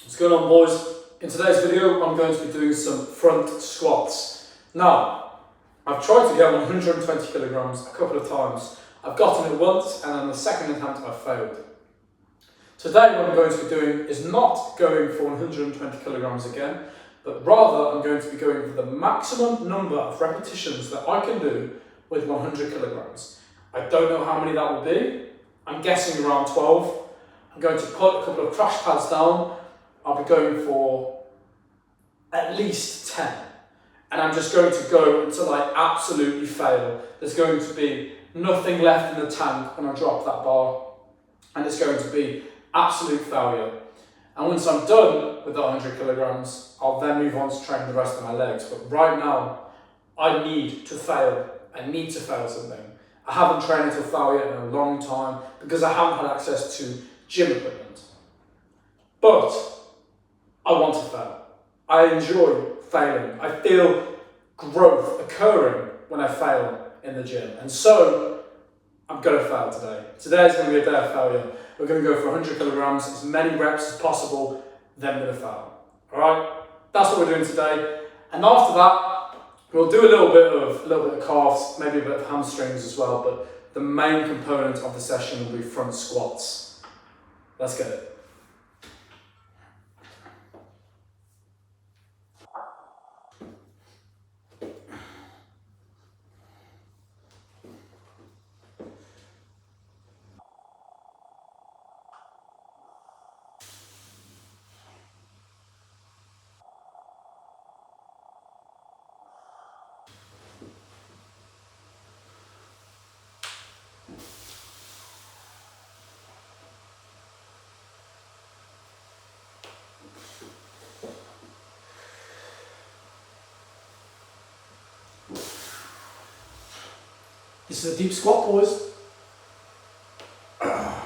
What's going on, boys? In today's video I'm going to be doing some front squats. Now, I've tried to get 120 kilograms a couple of times. I've gotten it once and on the second attempt I failed. Today what I'm going to be doing is not going for 120 kilograms again, but rather I'm going to be going for the maximum number of repetitions that I can do with 100 kilograms. I don't know how many that will be. I'm guessing around 12. I'm going to put a couple of crash pads down. I'll be going for at least 10. And I'm just going to go until I absolutely fail. There's going to be nothing left in the tank when I drop that bar. And it's going to be absolute failure. And once I'm done with the 100 kilograms, I'll then move on to train the rest of my legs. But right now, I need to fail. I need to fail something. I haven't trained until failure in a long time because I haven't had access to gym equipment. But I want to fail. I enjoy failing. I feel growth occurring when I fail in the gym. And so, I'm going to fail today. Today is going to be a day of failure. We're going to go for 100 kilograms, as many reps as possible, then we're going to fail. Alright? That's what we're doing today. And after that, we'll do a little bit of calves, maybe a bit of hamstrings as well, but the main component of the session will be front squats. Let's get it. This is a deep squat, boys. I'm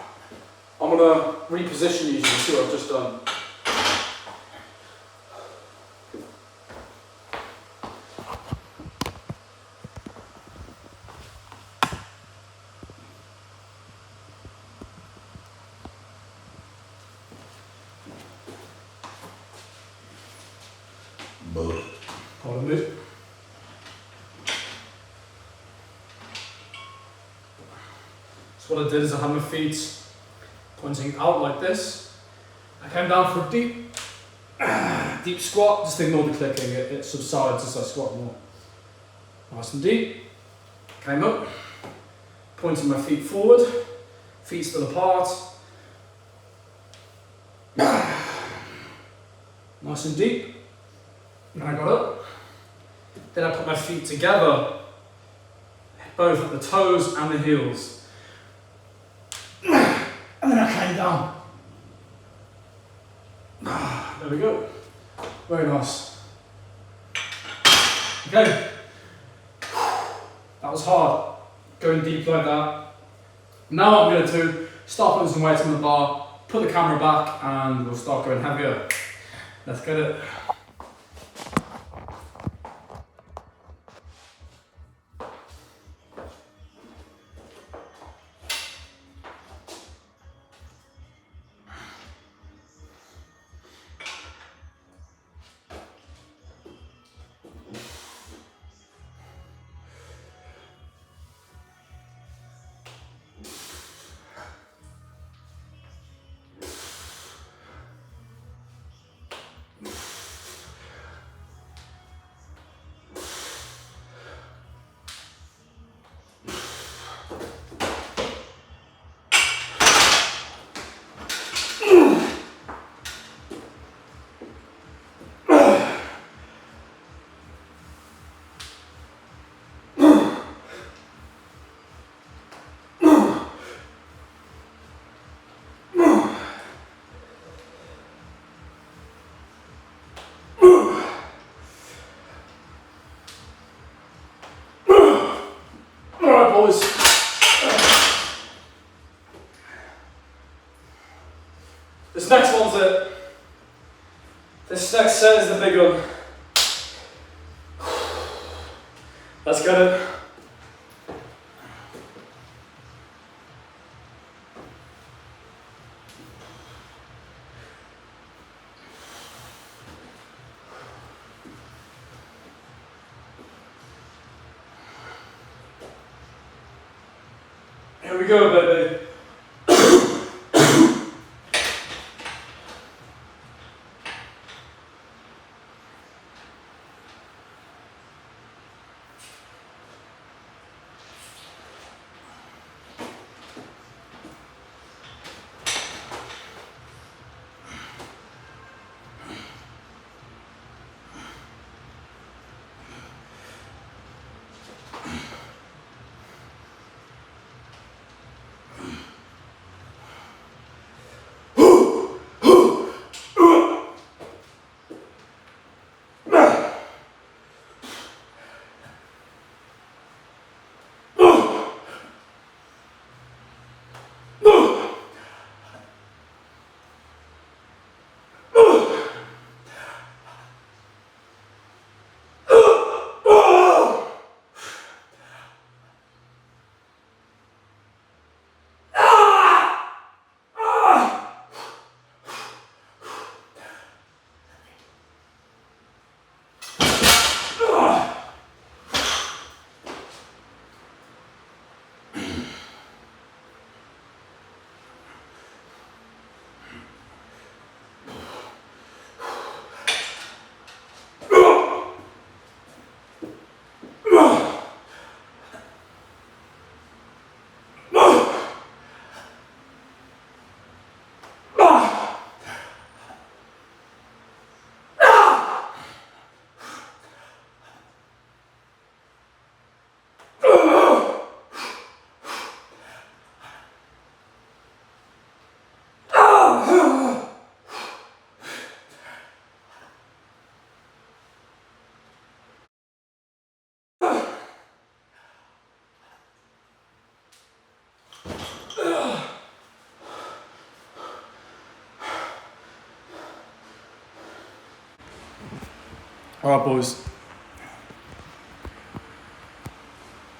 going to reposition you to see what I've just done. Pardon me. So what I did is I had my feet pointing out like this. I came down for a deep squat. Just ignore the clicking, it subsides as I squat more. Nice and deep. Came up, pointing my feet forward, feet still apart. Nice and deep. And I got up. Then I put my feet together, both at the toes and the heels. And then I came down. There we go. Very nice. Okay. That was hard. Going deep like that. Now what I'm going to do, start putting some weight on the bar, put the camera back, and we'll start going heavier. Let's get it. Alright, boys. This next one's it. This next set is the big one. Let's get it. we go, baby.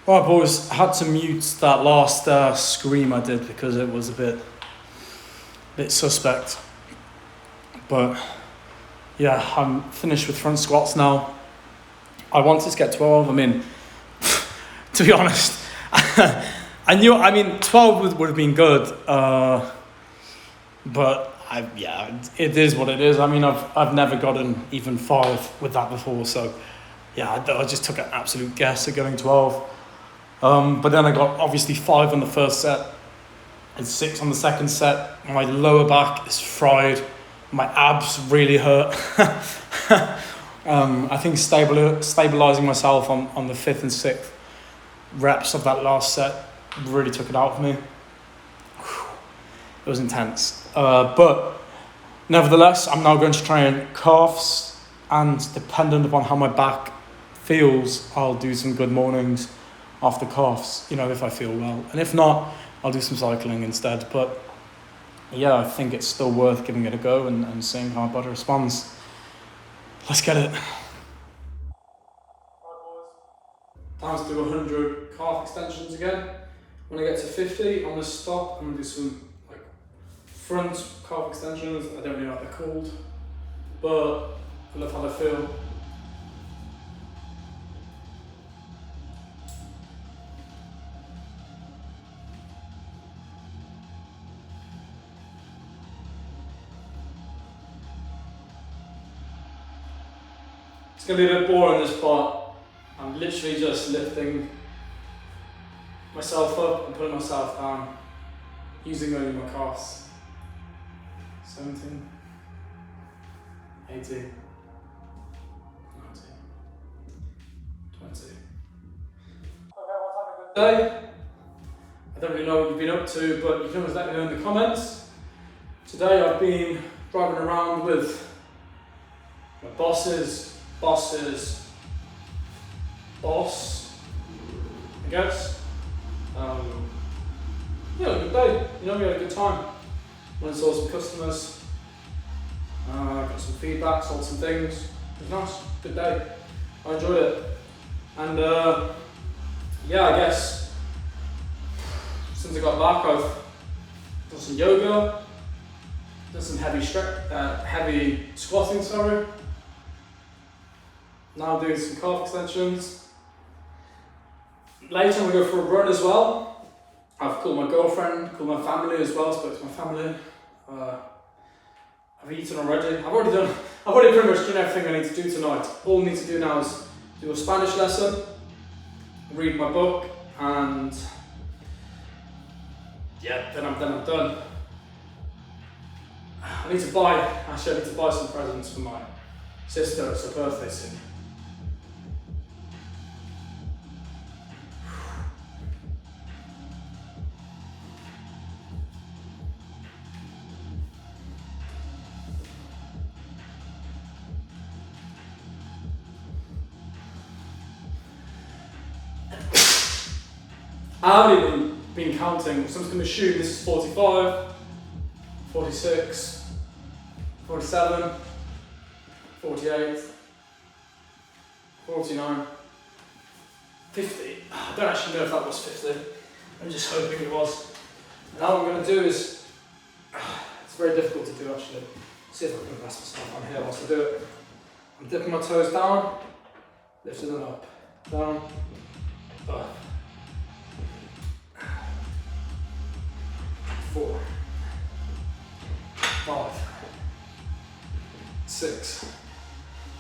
Alright boys, I had to mute that last scream I did because it was a bit suspect. But yeah, I'm finished with front squats now. I wanted to get 12. I mean, to be honest, I knew, 12 would have been good. But it is what it is. I mean, I've never gotten even 5 with that before, so yeah, I just took an absolute guess at going 12. But then I got obviously 5 on the first set and 6 on the second set. My lower back is fried. My abs really hurt. I think stabilizing myself on the 5th and 6th reps of that last set really took it out of me. It was intense. But nevertheless, I'm now going to train calves, and dependent upon how my back feels, I'll do some good mornings after calves, if I feel well. And if not, I'll do some cycling instead. But yeah, I think it's still worth giving it a go and seeing how my body responds. Let's get it. Time to do 100 calf extensions again. When I get to 50, I'm going to stop. I'm going to do some front calf extensions. I don't really know what they're called, but I love how they feel. It's going to be a bit boring this part. I'm literally just lifting myself up and putting myself down, using only my calves. 17, 18, 19, 20. Day. I don't really know what you've been up to, but you can always let me know in the comments. Today I've been driving around with my boss's boss, I guess. Good day. We had a good time. Went and saw some customers, got some feedback, sold some things. It was nice, good day. I enjoyed it. And I guess since I got back, I've done some yoga, done some heavy squatting, Now I'm doing some calf extensions. Later I'm going to go for a run as well. I've called my girlfriend, called my family as well, spoke to my family. I've eaten already. I've already pretty much done everything I need to do tonight. All I need to do now is do a Spanish lesson, read my book, and yeah, then I'm done. I need to buy some presents for my sister. It's her birthday soon. I haven't even been counting, so I'm just going to assume this is 45, 46, 47, 48, 49, 50. I don't actually know if that was 50. I'm just hoping it was. Now what I'm going to do is, it's very difficult to do actually. See if I can rest myself on here whilst I do it. I'm dipping my toes down, lifting them up, down, up. 4, 5, 6.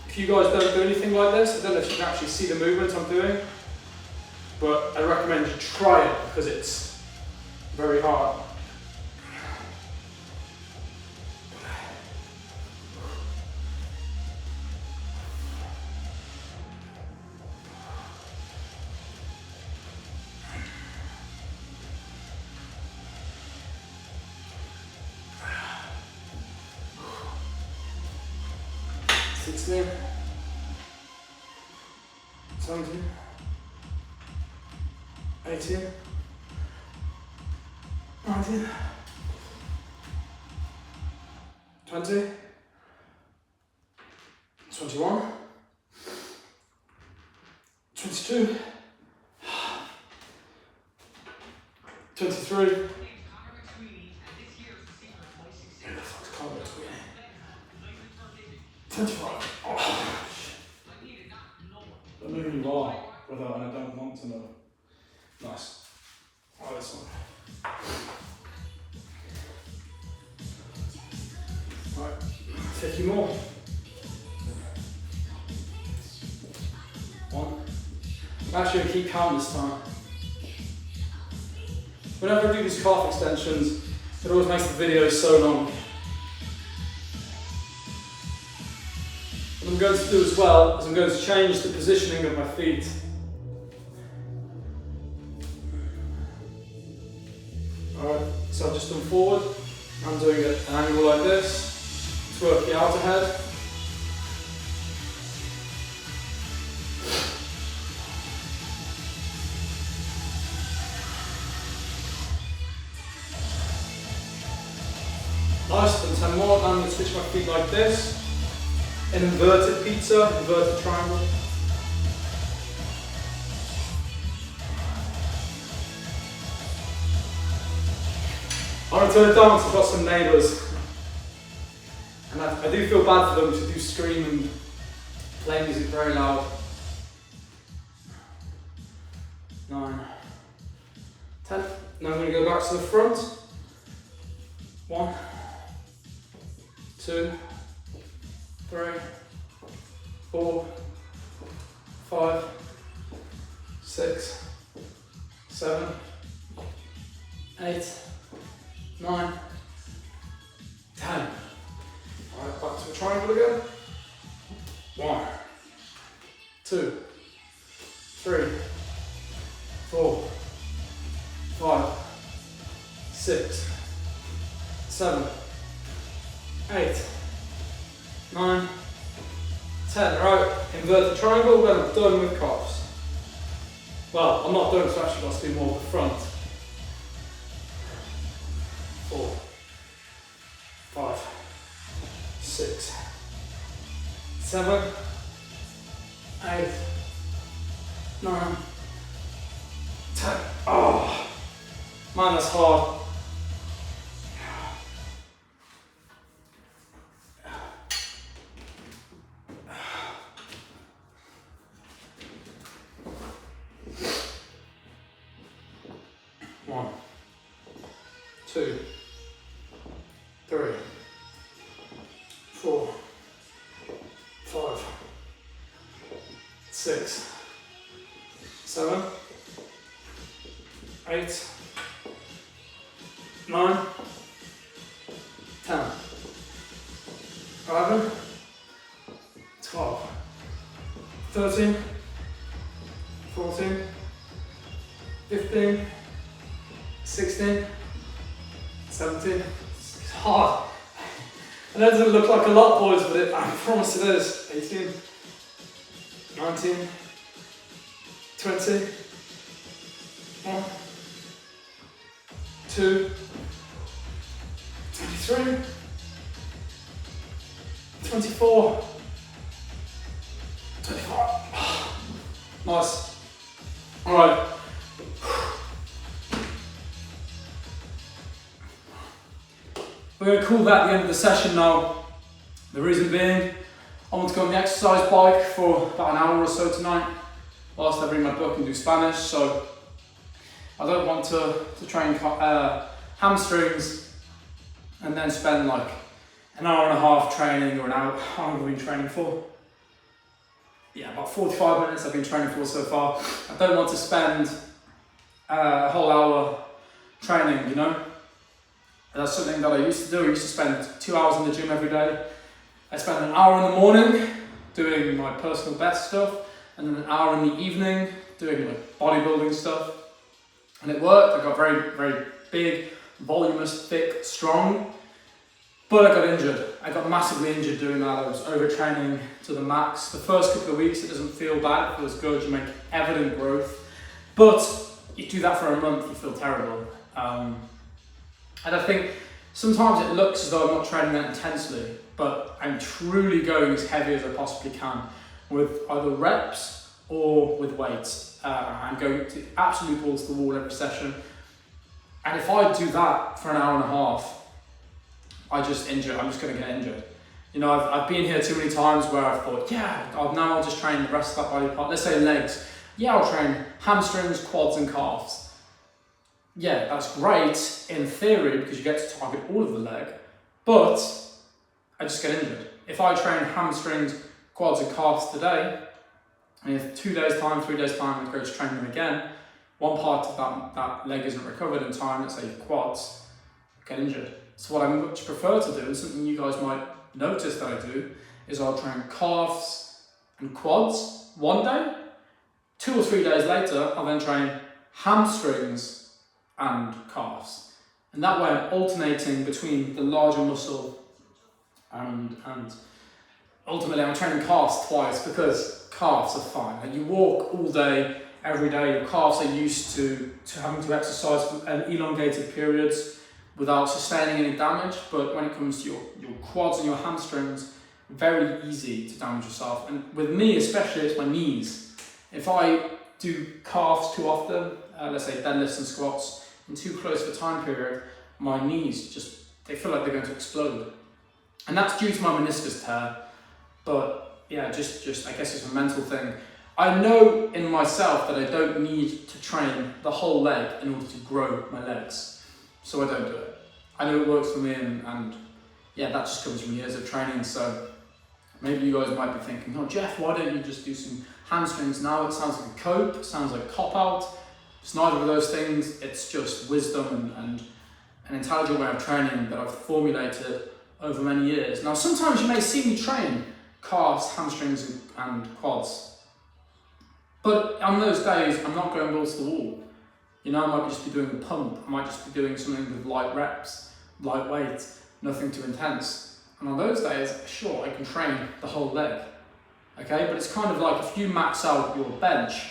If you guys don't do anything like this, I don't know if you can actually see the movement I'm doing, but I recommend you try it because it's very hard. Sixteen, 17, 18, 19, 20, 21, 22, 23. Who the fuck's Connor McSweeney? 25. Oh, shit. Don't know who you are, brother, and I don't want to know. Nice. Oh, this one. Right, 50 more. 1. I'm actually going to keep counting this time. Whenever I do these calf extensions, it always makes the video so long. What I'm going to do as well is I'm going to change the positioning of my feet. Alright, so I've just done forward. I'm doing an angle like this to work the outer head. Nice, and 10 more. Now I'm going to switch my feet like this. An inverted pizza, inverted triangle. I'm going to turn it down because I've got some neighbours. And I do feel bad for them to do scream and play music very loud. 9, 10. Now I'm going to go back to the front. 1, 2, 3, 4, 5, 6, 7, 8, 9, 10. Alright, back to a triangle again. 1, 2, 3, 4, 5, 6, 7, 8, 9, 10. Right, inverted triangle, then I'm done with calves. Well, I'm not done, so actually I'll do more at the front. 4, 5, 6, 7, 8, 9, 10. Oh, man, that's hard. One, 2, 3, 4, 5, 6, 7, 8, 9, 10, 11, 12, 13, 14, 15, 16, 17. It's hard. I know it doesn't look like a lot, boys, but I promise it is. 18, 19, 20, 1, 2, 23, 24, 25. Nice. Alright. We're going to call that the end of the session now. The reason being, I want to go on the exercise bike for about an hour or so tonight whilst I read my book and do Spanish, so I don't want to train hamstrings and then spend like an hour and a half training or an hour. How long have I been training for? Yeah, about 45 minutes I've been training for so far. I don't want to spend a whole hour training, you know? That's something that I used to do. I used to spend 2 hours in the gym every day. I spent an hour in the morning doing my personal best stuff, and then an hour in the evening doing like bodybuilding stuff. And it worked. I got very, very big, voluminous, thick, strong. But I got injured. I got massively injured doing that. I was overtraining to the max. The first couple of weeks it doesn't feel bad, it feels good, you make evident growth. But you do that for a month, you feel terrible. And I think sometimes it looks as though I'm not training that intensely, but I'm truly going as heavy as I possibly can with either reps or with weights. I'm going to absolute balls to the wall every session. And if I do that for an hour and a half, I'm just going to get injured. You know, I've been here too many times where I've thought, yeah, I'll just train the rest of that body part. Let's say legs. Yeah, I'll train hamstrings, quads and calves. Yeah, that's great in theory because you get to target all of the leg, but I just get injured. If I train hamstrings, quads and calves today, and if 2 days time, 3 days time, I go to train them again, one part of that leg isn't recovered in time, let's say quads, get injured. So what I much prefer to do, and something you guys might notice that I do, is I'll train calves and quads one day, 2 or 3 days later, I'll then train hamstrings and calves. And that way I'm alternating between the larger muscle and ultimately I'm training calves twice because calves are fine. Like you walk all day, every day, your calves are used to having to exercise for elongated periods without sustaining any damage, but when it comes to your quads and your hamstrings, very easy to damage yourself. And with me especially, it's my knees. If I do calves too often, let's say deadlifts and squats, in too close of a time period, my knees they feel like they're going to explode. And that's due to my meniscus tear, but yeah, just I guess it's a mental thing. I know in myself that I don't need to train the whole leg in order to grow my legs, so I don't do it. I know it works for me, and yeah, that just comes from years of training. So maybe you guys might be thinking, oh Jeff, why don't you just do some hamstrings now? It sounds like a cope, it sounds like a cop-out. It's neither of those things, it's just wisdom and an intelligent way of training that I've formulated over many years. Now sometimes you may see me train calves, hamstrings and quads, but on those days I'm not going balls to the wall. You know, I might just be doing a pump, I might just be doing something with light reps, light weight, nothing too intense. And on those days, sure, I can train the whole leg, okay? But it's kind of like if you max out your bench,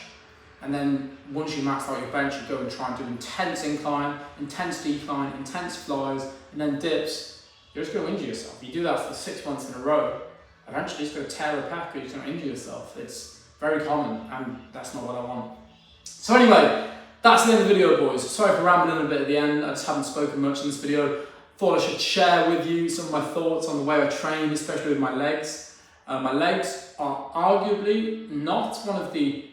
and then once you max out your bench, you go and try and do intense incline, intense decline, intense flies, and then dips, you're just going to injure yourself. You do that for 6 months in a row, eventually it's going to tear a pec, you're just going to injure yourself. It's very common, and that's not what I want. So anyway, that's the end of the video, boys. Sorry for rambling a bit at the end, I just haven't spoken much in this video. Thought I should share with you some of my thoughts on the way I train, especially with my legs. My legs are arguably not one of the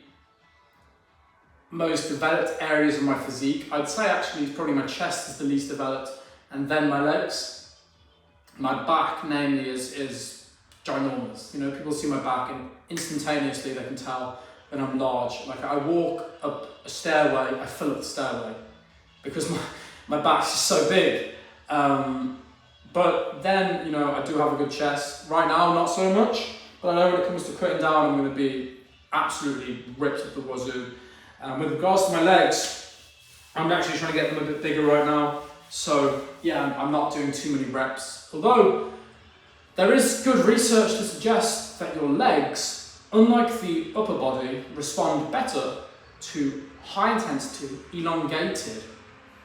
most developed areas of my physique. I'd say actually probably my chest is the least developed, and then my legs. My back, namely, is ginormous. You know, people see my back and instantaneously they can tell that I'm large. Like I walk up a stairway, I fill up the stairway because my back's just so big. But then, you know, I do have a good chest. Right now, not so much, but I know when it comes to cutting down, I'm going to be absolutely ripped at the wazoo. With regards to my legs, I'm actually trying to get them a bit bigger right now. So yeah, I'm not doing too many reps. Although there is good research to suggest that your legs, unlike the upper body, respond better to high intensity, elongated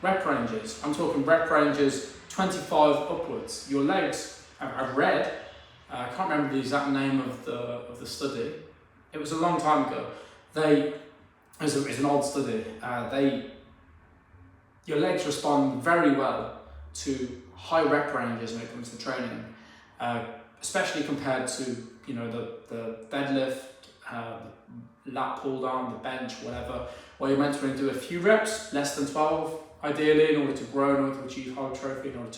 rep ranges. I'm talking rep ranges 25 upwards. Your legs, I've read, I can't remember the exact name of the study. It was a long time ago. It's an old study. Your legs respond very well to high rep ranges when it comes to training, especially compared to, you know, the deadlift, lat pull down, the bench, whatever, where you're meant to do a few reps, less than 12, ideally, in order to grow, in order to achieve hypertrophy, in order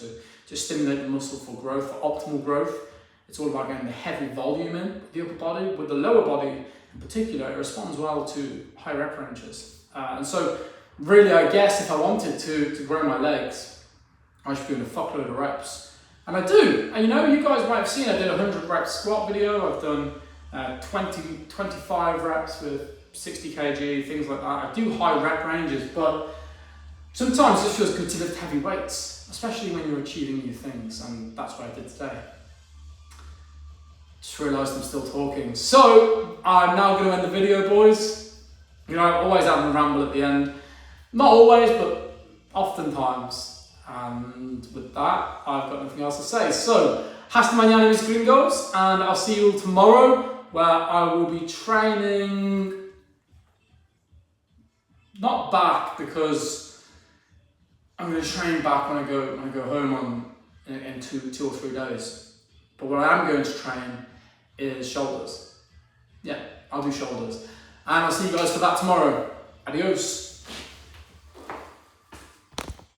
to stimulate the muscle for growth, for optimal growth. It's all about getting the heavy volume in the upper body. With the lower body in particular, it responds well to high rep ranges. And so really, I guess if I wanted to grow my legs, I should be doing a fuckload of reps. And I do. And you know, you guys might have seen I did a 100 rep squat video. I've done 25 reps with 60 kg, things like that. I do high rep ranges, but sometimes it just feels good to lift heavy weights, especially when you're achieving new things. And that's what I did today. Just realised I'm still talking. So I'm now going to end the video, boys. You know, I always have a ramble at the end. Not always, but oftentimes. And with that, I've got nothing else to say. So, hasta mañana, mis gringos, and I'll see you all tomorrow, where I will be training, not back, because I'm going to train back when I go home in two or 3 days. But what I am going to train is shoulders. Yeah, I'll do shoulders. And I'll see you guys for that tomorrow. Adios.